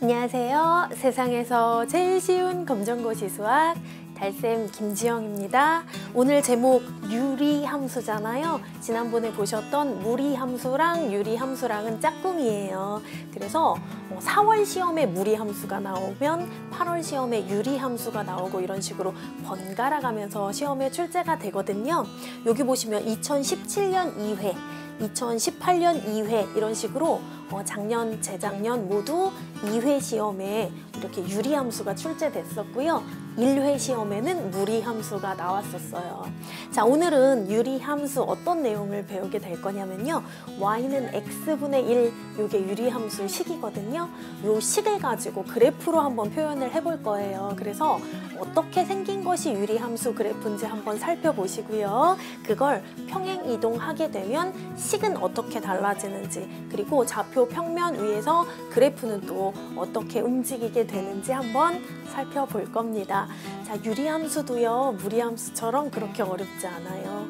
안녕하세요. 세상에서 제일 쉬운 검정고시 수학 달쌤 김지영입니다. 오늘 제목 유리함수잖아요. 지난번에 보셨던 무리함수랑 유리함수랑은 짝꿍이에요. 그래서 4월 시험에 무리함수가 나오면 8월 시험에 유리함수가 나오고 이런 식으로 번갈아 가면서 시험에 출제가 되거든요. 여기 보시면 2017년 2회 2018년 2회 이런 식으로 작년, 재작년 모두 2회 시험에 이렇게 유리함수가 출제됐었고요. 1회 시험에는 무리함수가 나왔었어요. 자, 오늘은 유리함수 어떤 내용을 배우게 될 거냐면요. y는 x분의 1, 이게 유리함수 식이거든요. 요 식을 가지고 그래프로 한번 표현을 해볼 거예요. 그래서 어떻게 생긴 것이 유리함수 그래프인지 한번 살펴보시고요. 그걸 평행 이동하게 되면 식은 어떻게 달라지는지, 그리고 좌표 평면 위에서 그래프는 또 어떻게 움직이게 되는지 한번 살펴볼 겁니다. 자, 유리함수도요, 무리함수처럼 그렇게 어렵지 않아요.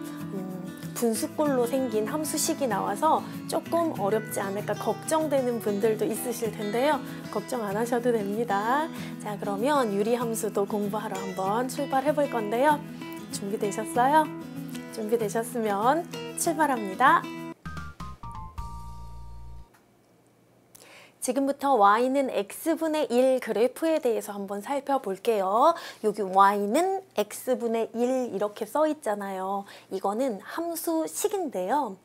분수꼴로 생긴 함수식이 나와서 조금 어렵지 않을까 걱정되는 분들도 있으실 텐데요. 걱정 안 하셔도 됩니다. 자, 그러면 유리함수도 공부하러 한번 출발해 볼 건데요. 준비되셨어요? 준비되셨으면 출발합니다. 지금부터 y는 x분의 1 그래프에 대해서 한번 살펴볼게요. 여기 y는 x분의 1 이렇게 써 있잖아요. 이거는 함수식인데요.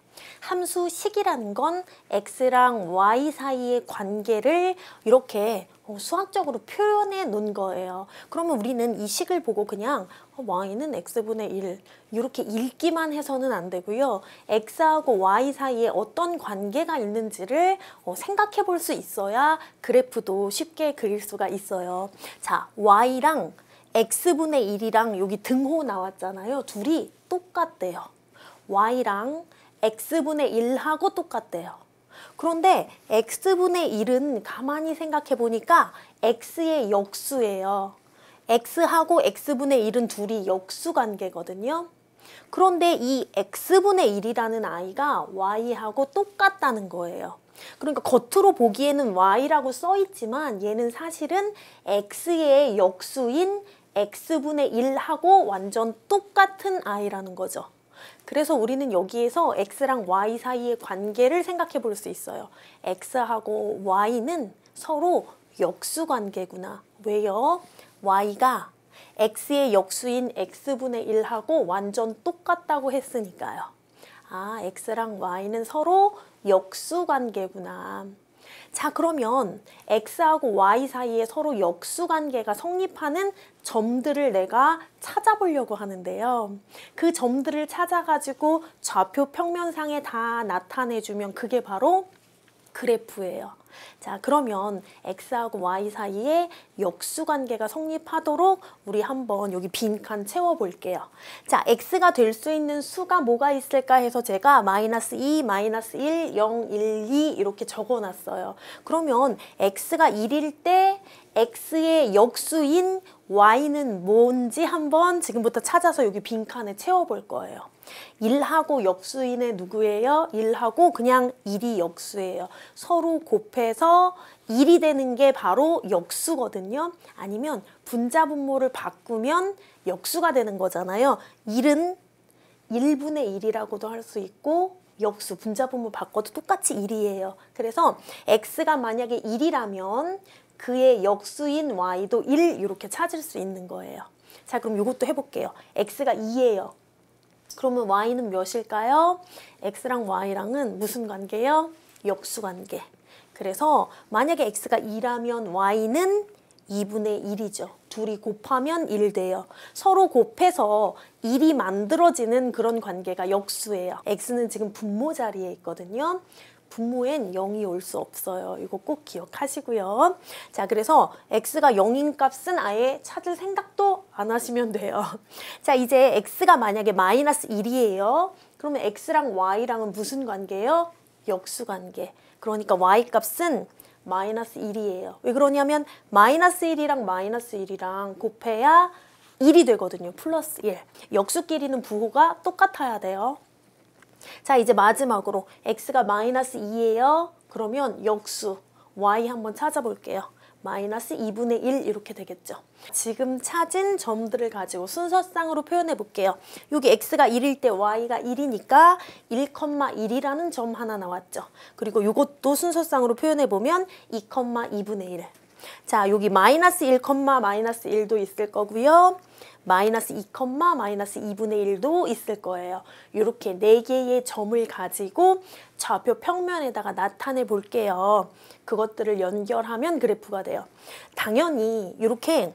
함수식이라는 건 x랑 y 사이의 관계를 이렇게 수학적으로 표현해 놓은 거예요. 그러면 우리는 이 식을 보고 그냥 y는 x분의 1 이렇게 읽기만 해서는 안 되고요. x하고 y 사이에 어떤 관계가 있는지를 생각해 볼 수 있어야 그래프도 쉽게 그릴 수가 있어요. 자, y랑 x분의 1이랑 여기 등호 나왔잖아요. 둘이 똑같대요. y랑 x분의 1하고 똑같대요. 그런데 x분의 1은 가만히 생각해 보니까 x의 역수예요. x하고 x분의 1은 둘이 역수관계거든요. 그런데 이 x분의 1이라는 i가 y하고 똑같다는 거예요. 그러니까 겉으로 보기에는 y라고 써 있지만 얘는 사실은 x의 역수인 x분의 1하고 완전 똑같은 i라는 거죠. 그래서 우리는 여기에서 x랑 y 사이의 관계를 생각해 볼 수 있어요. x하고 y는 서로 역수관계구나. 왜요? y가 x의 역수인 x분의 1하고 완전 똑같다고 했으니까요. 아, x랑 y는 서로 역수관계구나. 자, 그러면 x하고 y 사이에 서로 역수관계가 성립하는 점들을 내가 찾아보려고 하는데요. 그 점들을 찾아가지고 좌표 평면상에 다 나타내주면 그게 바로 그래프예요. 자, 그러면 x하고 y 사이에 역수관계가 성립하도록 우리 한번 여기 빈칸 채워볼게요. 자, x가 될 수 있는 수가 뭐가 있을까 해서 제가 -2, -1, 0, 1, 2 이렇게 적어놨어요. 그러면 x가 1일 때 x의 역수인 y는 뭔지 한번 지금부터 찾아서 여기 빈칸에 채워볼 거예요. 1하고 역수인의 누구예요? 1하고 그냥 1이 역수예요. 서로 곱해서 1이 되는 게 바로 역수거든요. 아니면 분자분모를 바꾸면 역수가 되는 거잖아요. 1은 1분의 1이라고도 할 수 있고 역수, 분자분모 바꿔도 똑같이 1이에요. 그래서 x가 만약에 1이라면 그의 역수인 y도 1 이렇게 찾을 수 있는 거예요. 자, 그럼 이것도 해볼게요. x가 2예요. 그러면 y는 몇일까요? x랑 y랑은 무슨 관계예요? 역수관계. 그래서 만약에 x가 2라면 y는 2분의 1이죠. 둘이 곱하면 1 돼요. 서로 곱해서 1이 만들어지는 그런 관계가 역수예요. x는 지금 분모 자리에 있거든요. 분모엔 0이 올 수 없어요. 이거 꼭 기억하시고요. 자, 그래서 x가 0인 값은 아예 찾을 생각도 안 하시면 돼요. 자, 이제 x가 만약에 -1이에요. 그러면 x랑 y랑은 무슨 관계예요? 역수관계. 그러니까 y 값은 -1이에요. 왜 그러냐면 -1이랑 -1이랑 곱해야 1이 되거든요. 플러스 1. 역수끼리는 부호가 똑같아야 돼요. 자, 이제 마지막으로 x가 -2예요. 그러면 역수 y 한번 찾아볼게요. 마이너스 2분의 1 이렇게 되겠죠. 지금 찾은 점들을 가지고 순서상으로 표현해 볼게요. 여기 x가 1일 때 y가 1이니까 1,1이라는 점 하나 나왔죠. 그리고 이것도 순서상으로 표현해 보면 2,2분의 1. 자, 여기 마이너스 1, 마이너스 1도 있을 거고요. 마이너스 2, 마이너스 2분의 1도 있을 거예요. 이렇게 4개의 점을 가지고 좌표 평면에다가 나타내 볼게요. 그것들을 연결하면 그래프가 돼요. 당연히 이렇게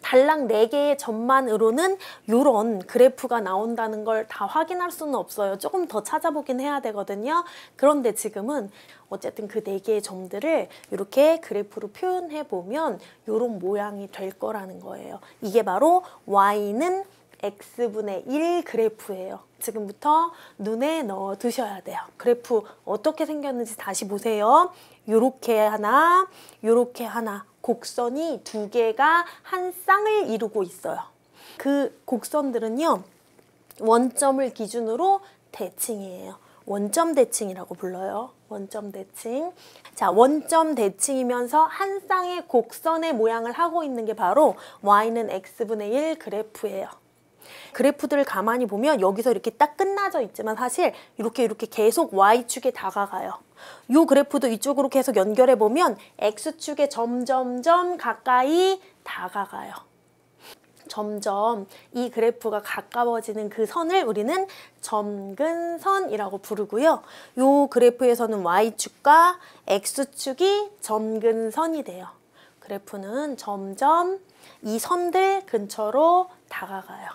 달랑 4개의 점만으로는 이런 그래프가 나온다는 걸 다 확인할 수는 없어요. 조금 더 찾아보긴 해야 되거든요. 그런데 지금은 어쨌든 그 4개의 점들을 이렇게 그래프로 표현해 보면 이런 모양이 될 거라는 거예요. 이게 바로 y는 x분의 1 그래프예요. 지금부터 눈에 넣어 두셔야 돼요. 그래프 어떻게 생겼는지 다시 보세요. 요렇게 하나, 요렇게 하나. 곡선이 2개가 한 쌍을 이루고 있어요. 그 곡선들은요, 원점을 기준으로 대칭이에요. 원점 대칭이라고 불러요. 원점 대칭. 자, 원점 대칭이면서 한 쌍의 곡선의 모양을 하고 있는 게 바로 y는 x분의 1 그래프예요. 그래프들을 가만히 보면 여기서 이렇게 딱 끝나져 있지만 사실 이렇게 계속 y축에 다가가요. 이 그래프도 이쪽으로 계속 연결해 보면 x축에 점점점 가까이 다가가요. 점점 이 그래프가 가까워지는 그 선을 우리는 점근선이라고 부르고요. 이 그래프에서는 y축과 x축이 점근선이 돼요. 그래프는 점점 이 선들 근처로 다가가요.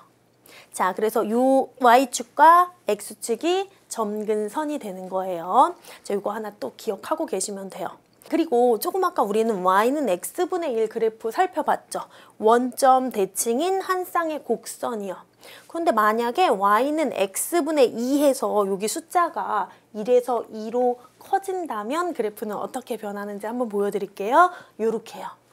자, 그래서 요 y축과 x축이 점근선이 되는 거예요. 자, 이거 하나 또 기억하고 계시면 돼요. 그리고 조금 아까 우리는 y는 x분의 1 그래프 살펴봤죠. 원점 대칭인 한 쌍의 곡선이요. 그런데 만약에 y는 x분의 2 해서 여기 숫자가 1에서 2로 커진다면 그래프는 어떻게 변하는지 한번 보여드릴게요. 요렇게요.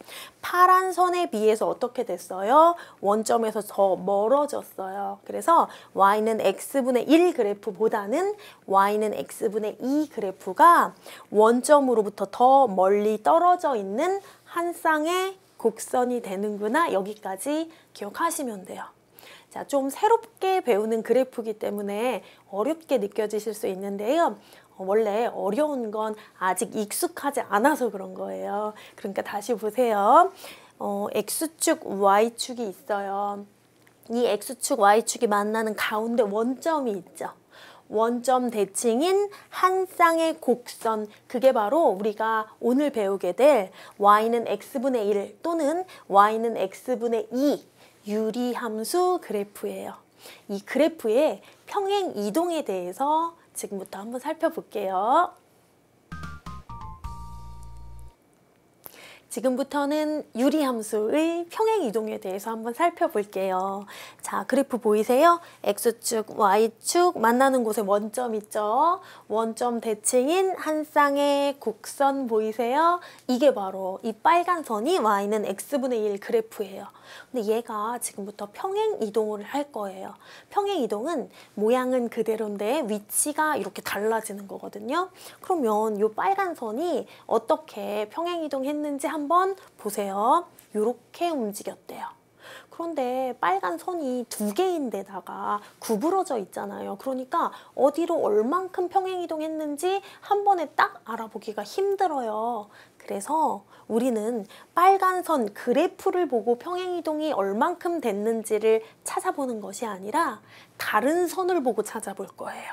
파란 선에 비해서 어떻게 됐어요? 원점에서 더 멀어졌어요. 그래서 y는 x분의 1 그래프보다는 y는 x분의 2 그래프가 원점으로부터 더 멀리 떨어져 있는 한 쌍의 곡선이 되는구나. 여기까지 기억하시면 돼요. 자, 좀 새롭게 배우는 그래프이기 때문에 어렵게 느껴지실 수 있는데요. 원래 어려운 건 아직 익숙하지 않아서 그런 거예요. 그러니까 다시 보세요. X축, Y축이 있어요. 이 X축, Y축이 만나는 가운데 원점이 있죠. 원점 대칭인 한 쌍의 곡선, 그게 바로 우리가 오늘 배우게 될 Y는 X분의 1 또는 Y는 X분의 2 유리함수 그래프예요. 이 그래프의 평행 이동에 대해서 지금부터 한번 살펴볼게요. 지금부터는 유리함수의 평행이동에 대해서 한번 살펴볼게요. 자, 그래프 보이세요? X축, Y축 만나는 곳에 원점 있죠? 원점 대칭인 한 쌍의 곡선 보이세요? 이게 바로 이 빨간 선이 Y는 X분의 1 그래프예요. 근데 얘가 지금부터 평행이동을 할 거예요. 평행이동은 모양은 그대로인데 위치가 이렇게 달라지는 거거든요. 그러면 이 빨간 선이 어떻게 평행이동했는지 한번 보세요. 이렇게 움직였대요. 그런데 빨간 선이 2개인데다가 구부러져 있잖아요. 그러니까 어디로 얼만큼 평행이동했는지 한 번에 딱 알아보기가 힘들어요. 그래서 우리는 빨간 선 그래프를 보고 평행이동이 얼만큼 됐는지를 찾아보는 것이 아니라 다른 선을 보고 찾아볼 거예요.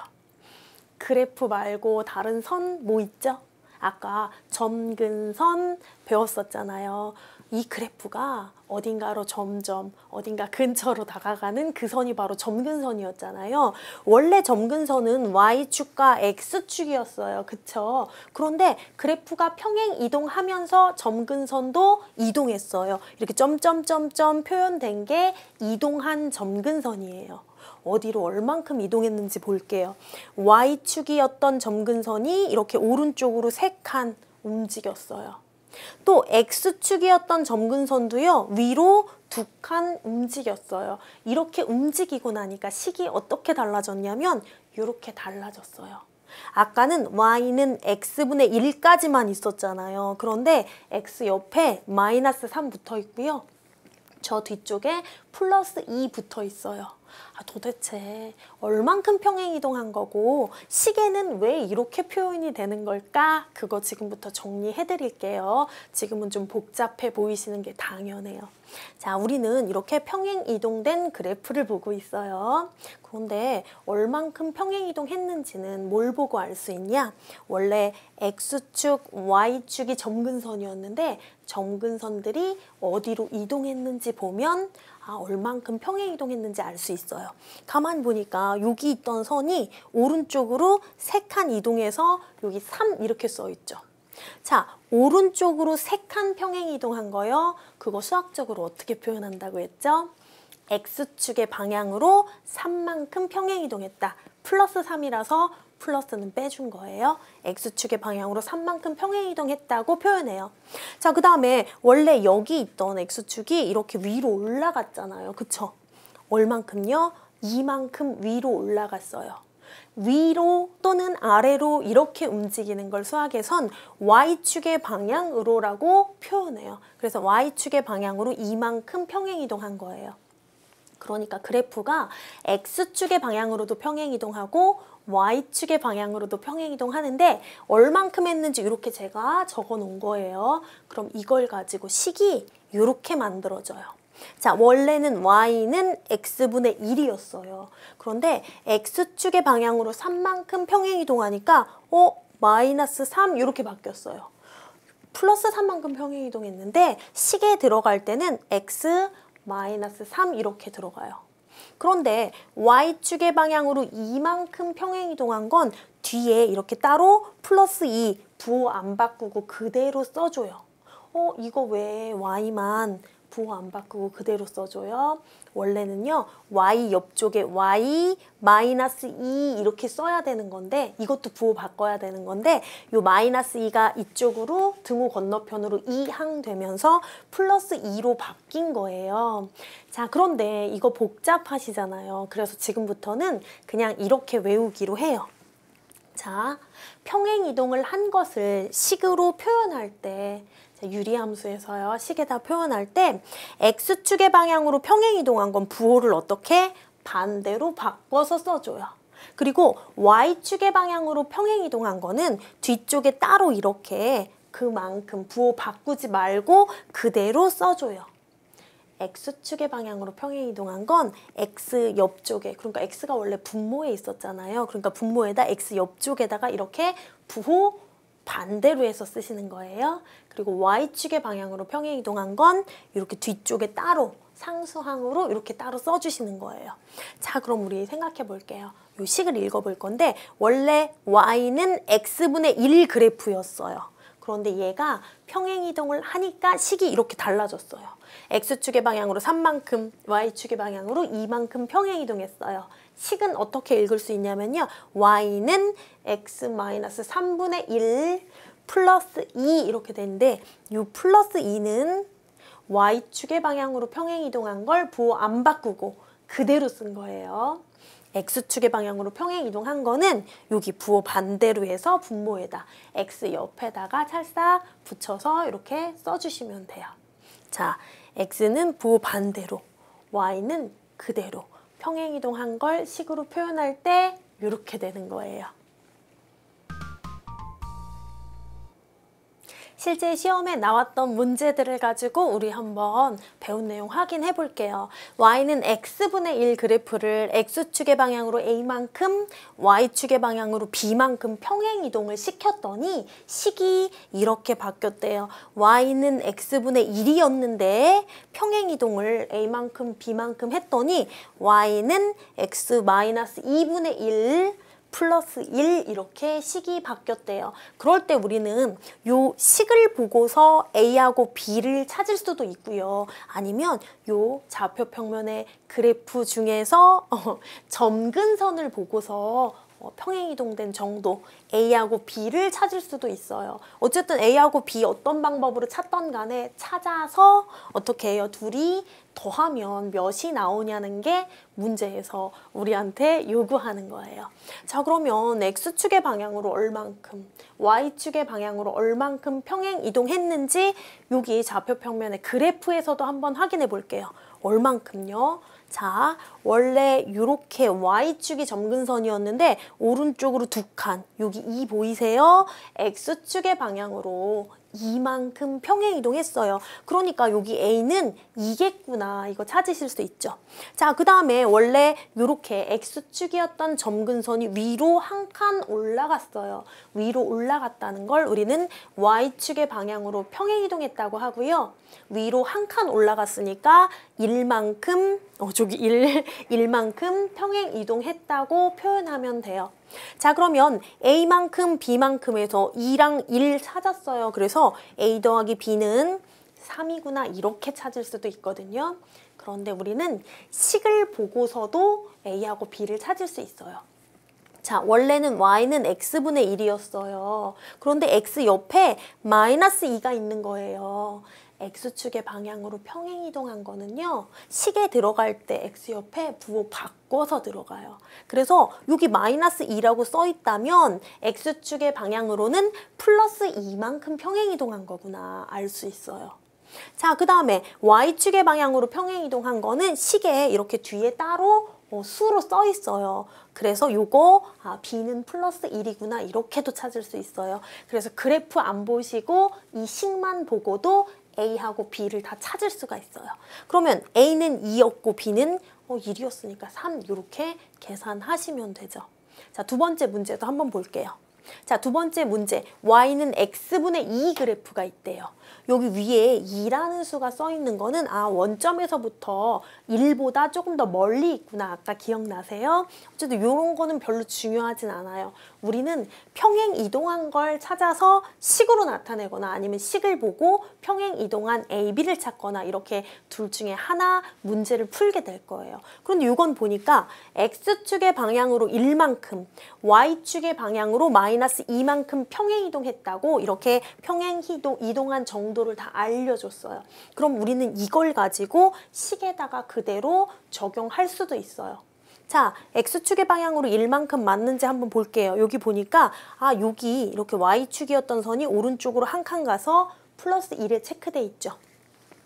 그래프 말고 다른 선 뭐 있죠? 아까 점근선 배웠었잖아요. 이 그래프가 어딘가로 점점 어딘가 근처로 다가가는 그 선이 바로 점근선이었잖아요. 원래 점근선은 Y축과 X축이었어요. 그쵸? 그런데 그래프가 평행 이동하면서 점근선도 이동했어요. 이렇게 점점점점 표현된 게 이동한 점근선이에요. 어디로 얼만큼 이동했는지 볼게요. Y축이었던 점근선이 이렇게 오른쪽으로 3칸 움직였어요. 또 X축이었던 점근선도요. 위로 2칸 움직였어요. 이렇게 움직이고 나니까 식이 어떻게 달라졌냐면 이렇게 달라졌어요. 아까는 y는 x분의 1까지만 있었잖아요. 그런데 x 옆에 마이너스 3 붙어 있고요. 저 뒤쪽에 플러스 2 붙어 있어요. 도대체 얼만큼 평행이동한 거고 시계는 왜 이렇게 표현이 되는 걸까? 그거 지금부터 정리해 드릴게요. 지금은 좀 복잡해 보이시는 게 당연해요. 자, 우리는 이렇게 평행이동된 그래프를 보고 있어요. 그런데 얼만큼 평행이동했는지는 뭘 보고 알 수 있냐? 원래 X축, Y축이 점근선이었는데 점근선들이 어디로 이동했는지 보면 얼만큼 평행이동했는지 알 수 있어요. 가만 보니까 여기 있던 선이 오른쪽으로 3칸 이동해서 여기 3 이렇게 써 있죠. 자, 오른쪽으로 3칸 평행이동한 거요. 그거 수학적으로 어떻게 표현한다고 했죠? X축의 방향으로 3만큼 평행이동했다. 플러스 3이라서 플러스는 빼준 거예요. X축의 방향으로 3만큼 평행이동했다고 표현해요. 자, 그 다음에 원래 여기 있던 X축이 이렇게 위로 올라갔잖아요. 그쵸? 얼만큼요? 2만큼 위로 올라갔어요. 위로 또는 아래로 이렇게 움직이는 걸 수학에선 Y축의 방향으로라고 표현해요. 그래서 Y축의 방향으로 이만큼 평행이동한 거예요. 그러니까 그래프가 X축의 방향으로도 평행이동하고 Y축의 방향으로도 평행이동하는데 얼만큼 했는지 이렇게 제가 적어 놓은 거예요. 그럼 이걸 가지고 식이 이렇게 만들어져요. 자, 원래는 Y는 X분의 1이었어요. 그런데 X축의 방향으로 3만큼 평행이동하니까 마이너스 3 이렇게 바뀌었어요. 플러스 3만큼 평행이동했는데 식에 들어갈 때는 X 마이너스 3 이렇게 들어가요. 그런데 Y축의 방향으로 이만큼 평행이동한 건 뒤에 이렇게 따로 플러스 2 부호 안 바꾸고 그대로 써줘요. 이거 왜 Y만 부호 안 바꾸고 그대로 써줘요? 원래는요, Y 옆쪽에 Y 마이너스 2 이렇게 써야 되는 건데 이것도 부호 바꿔야 되는 건데 요 마이너스 2가 이쪽으로 등호 건너편으로 2항 되면서 플러스 2로 바뀐 거예요. 자, 그런데 이거 복잡하시잖아요. 그래서 지금부터는 그냥 이렇게 외우기로 해요. 자, 평행이동을 한 것을 식으로 표현할 때 유리함수에서요, 식에다 표현할 때 X축의 방향으로 평행이동한 건 부호를 어떻게? 반대로 바꿔서 써줘요. 그리고 Y축의 방향으로 평행이동한 거는 뒤쪽에 따로 이렇게 그만큼 부호 바꾸지 말고 그대로 써줘요. X축의 방향으로 평행이동한 건 X 옆쪽에, 그러니까 X가 원래 분모에 있었잖아요. 그러니까 분모에다 X 옆쪽에다가 이렇게 부호 반대로 해서 쓰시는 거예요. 그리고 Y축의 방향으로 평행이동한 건 이렇게 뒤쪽에 따로 상수항으로 이렇게 따로 써주시는 거예요. 자, 그럼 우리 생각해 볼게요. 이 식을 읽어볼 건데 원래 Y는 X분의 1 그래프였어요. 그런데 얘가 평행이동을 하니까 식이 이렇게 달라졌어요. X축의 방향으로 3만큼, Y축의 방향으로 2만큼 평행이동했어요. 식은 어떻게 읽을 수 있냐면요. Y는 X-3분의 1 플러스 2 이렇게 되는데 이 플러스 2는 Y축의 방향으로 평행이동한 걸 부호 안 바꾸고 그대로 쓴 거예요. X축의 방향으로 평행이동한 거는 여기 부호 반대로 해서 분모에다 X 옆에다가 찰싹 붙여서 이렇게 써주시면 돼요. 자, X는 부호 반대로, Y는 그대로 평행이동한 걸 식으로 표현할 때 이렇게 되는 거예요. 실제 시험에 나왔던 문제들을 가지고 우리 한번 배운 내용 확인해 볼게요. Y는 X분의 1 그래프를 X축의 방향으로 A만큼, Y축의 방향으로 B만큼 평행이동을 시켰더니 식이 이렇게 바뀌었대요. Y는 X분의 1이었는데 평행이동을 A만큼, B만큼 했더니 Y는 X-2분의 1 플러스 1 이렇게 식이 바뀌었대요. 그럴 때 우리는 요 식을 보고서 A하고 B를 찾을 수도 있고요. 아니면 요 좌표 평면의 그래프 중에서 점근선을 보고서 평행이동된 정도 A하고 B를 찾을 수도 있어요. 어쨌든 A하고 B 어떤 방법으로 찾던 간에 찾아서 어떻게 해요? 둘이 더하면 몇이 나오냐는 게 문제에서 우리한테 요구하는 거예요. 자, 그러면 X축의 방향으로 얼만큼, Y축의 방향으로 얼만큼 평행 이동했는지 여기 좌표평면의 그래프에서도 한번 확인해 볼게요. 얼만큼요? 자, 원래 이렇게 Y축이 점근선이었는데 오른쪽으로 두 칸, 여기 2 보이세요? X축의 방향으로 이만큼 평행 이동했어요. 그러니까 여기 A는 2겠구나. 이거 찾으실 수 있죠. 자, 그 다음에 원래 이렇게 X축이었던 점근선이 위로 한 칸 올라갔어요. 위로 올라갔다는 걸 우리는 Y축의 방향으로 평행 이동했다고 하고요. 위로 한 칸 올라갔으니까 1만큼, 저기 1만큼 평행 이동했다고 표현하면 돼요. 자, 그러면 A만큼 B만큼에서 2랑 1 찾았어요. 그래서 A 더하기 B는 3이구나 이렇게 찾을 수도 있거든요. 그런데 우리는 식을 보고서도 A하고 B를 찾을 수 있어요. 자, 원래는 Y는 X분의 1이었어요. 그런데 X 옆에 마이너스 2가 있는 거예요. X축의 방향으로 평행 이동한 거는요. 식에 들어갈 때 X 옆에 부호 바꿔서 들어가요. 그래서 여기 마이너스 2라고 써 있다면 X축의 방향으로는 플러스 2만큼 평행 이동한 거구나 알 수 있어요. 자, 그 다음에 Y축의 방향으로 평행 이동한 거는 식에 이렇게 뒤에 따로 수로 써 있어요. 그래서 요거 B는 플러스 1이구나 이렇게도 찾을 수 있어요. 그래서 그래프 안 보시고 이 식만 보고도 A하고 B를 다 찾을 수가 있어요. 그러면 A는 2였고 B는 1이었으니까 3 이렇게 계산하시면 되죠. 자, 두 번째 문제도 한번 볼게요. 자, 두 번째 문제 Y는 X분의 2 그래프가 있대요. 여기 위에 2라는 수가 써 있는 거는 원점에서부터 1보다 조금 더 멀리 있구나. 아까 기억나세요? 어쨌든 이런 거는 별로 중요하진 않아요. 우리는 평행 이동한 걸 찾아서 식으로 나타내거나 아니면 식을 보고 평행 이동한 A, B를 찾거나 이렇게 둘 중에 하나 문제를 풀게 될 거예요. 그런데 이건 보니까 X축의 방향으로 1만큼, Y축의 방향으로 마이너스 2만큼 평행 이동했다고 이렇게 평행 이동한 정도를 다 알려줬어요. 그럼 우리는 이걸 가지고 식에다가 그대로 적용할 수도 있어요. 자, X축의 방향으로 1만큼 맞는지 한번 볼게요. 여기 보니까 여기 이렇게 Y축이었던 선이 오른쪽으로 한 칸 가서 플러스 1에 체크돼 있죠.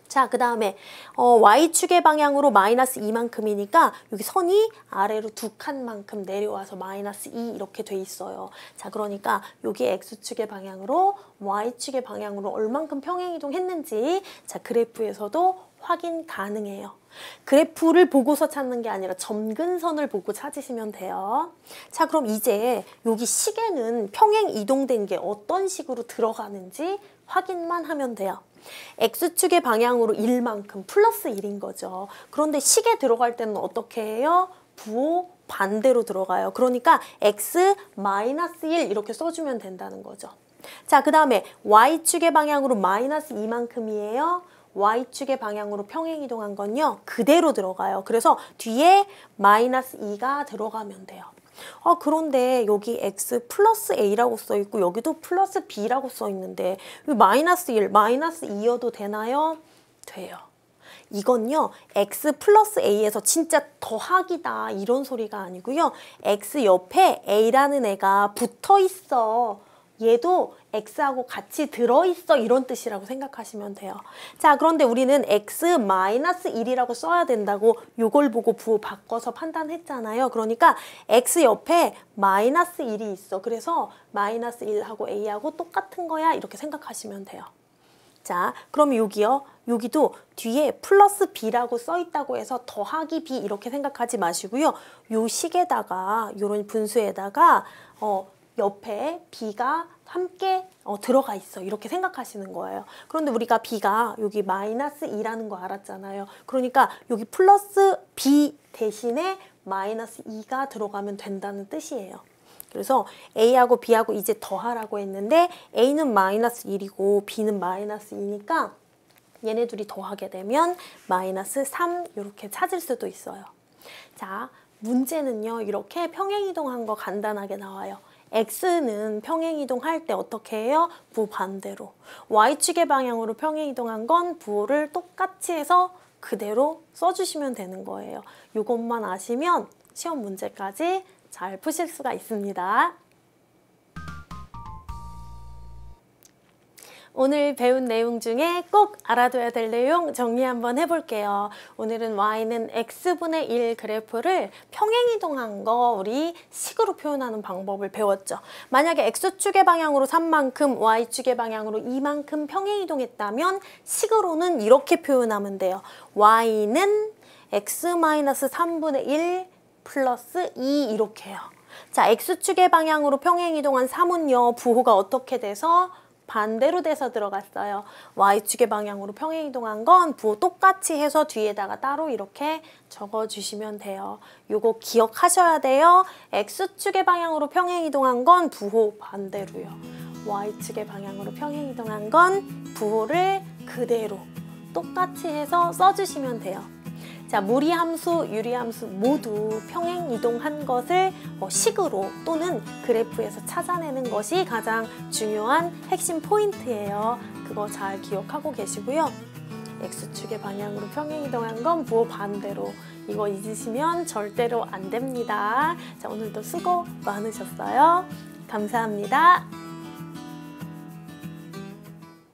자, 그 다음에 Y축의 방향으로 마이너스 2만큼이니까 여기 선이 아래로 두 칸만큼 내려와서 마이너스 2 이렇게 돼 있어요. 자, 그러니까 여기 X축의 방향으로 Y축의 방향으로 얼만큼 평행 이동했는지 자, 그래프에서도 확인 가능해요. 그래프를 보고서 찾는 게 아니라 점근선을 보고 찾으시면 돼요. 자, 그럼 이제 여기 식에는 평행 이동된 게 어떤 식으로 들어가는지 확인만 하면 돼요. X축의 방향으로 1만큼 플러스 1인 거죠. 그런데 식에 들어갈 때는 어떻게 해요? 부호 반대로 들어가요. 그러니까 X 마이너스 1 이렇게 써주면 된다는 거죠. 자, 그 다음에 Y축의 방향으로 마이너스 2만큼이에요. Y축의 방향으로 평행 이동한 건요. 그대로 들어가요. 그래서 뒤에 마이너스 2가 들어가면 돼요. 그런데 여기 X 플러스 A라고 써 있고 여기도 플러스 B라고 써 있는데 마이너스 1, 마이너스 2여도 되나요? 돼요. 이건요. X 플러스 A에서 진짜 더하기다 이런 소리가 아니고요. X 옆에 A라는 애가 붙어 있어. 얘도 X하고 같이 들어있어 이런 뜻이라고 생각하시면 돼요. 자, 그런데 우리는 X-1이라고 써야 된다고 요걸 보고 부호 바꿔서 판단했잖아요. 그러니까 X 옆에 마이너스 1이 있어. 그래서 마이너스 1하고 A하고 똑같은 거야 이렇게 생각하시면 돼요. 자, 그럼 여기요. 여기도 뒤에 플러스 B라고 써 있다고 해서 더하기 B 이렇게 생각하지 마시고요. 요 식에다가 요런 분수에다가 옆에 B가 함께 들어가 있어 이렇게 생각하시는 거예요. 그런데 우리가 B가 여기 마이너스 2라는 거 알았잖아요. 그러니까 여기 플러스 B 대신에 마이너스 2가 들어가면 된다는 뜻이에요. 그래서 A하고 B하고 이제 더하라고 했는데 A는 마이너스 1이고 B는 마이너스 2니까 얘네 둘이 더하게 되면 마이너스 3 이렇게 찾을 수도 있어요. 자, 문제는요, 이렇게 평행이동한 거 간단하게 나와요. X는 평행이동할 때 어떻게 해요? 부호 반대로. Y축의 방향으로 평행이동한 건 부호를 똑같이 해서 그대로 써주시면 되는 거예요. 이것만 아시면 시험 문제까지 잘 푸실 수가 있습니다. 오늘 배운 내용 중에 꼭 알아둬야 될 내용 정리 한번 해볼게요. 오늘은 y는 x분의 1 그래프를 평행이동한 거 우리 식으로 표현하는 방법을 배웠죠. 만약에 x축의 방향으로 3만큼, y축의 방향으로 2만큼 평행이동했다면 식으로는 이렇게 표현하면 돼요. y는 x-3분의 1 플러스 2 이렇게 해요. 자, x축의 방향으로 평행이동한 3은요, 부호가 어떻게 돼서? 반대로 돼서 들어갔어요. Y축의 방향으로 평행이동한 건 부호 똑같이 해서 뒤에다가 따로 이렇게 적어주시면 돼요. 요거 기억하셔야 돼요. X축의 방향으로 평행이동한 건 부호 반대로요. Y축의 방향으로 평행이동한 건 부호를 그대로 똑같이 해서 써주시면 돼요. 자, 무리함수, 유리함수 모두 평행이동한 것을 식으로 또는 그래프에서 찾아내는 것이 가장 중요한 핵심 포인트예요. 그거 잘 기억하고 계시고요. X축의 방향으로 평행이동한 건 부호 반대로. 이거 잊으시면 절대로 안 됩니다. 자, 오늘도 수고 많으셨어요. 감사합니다.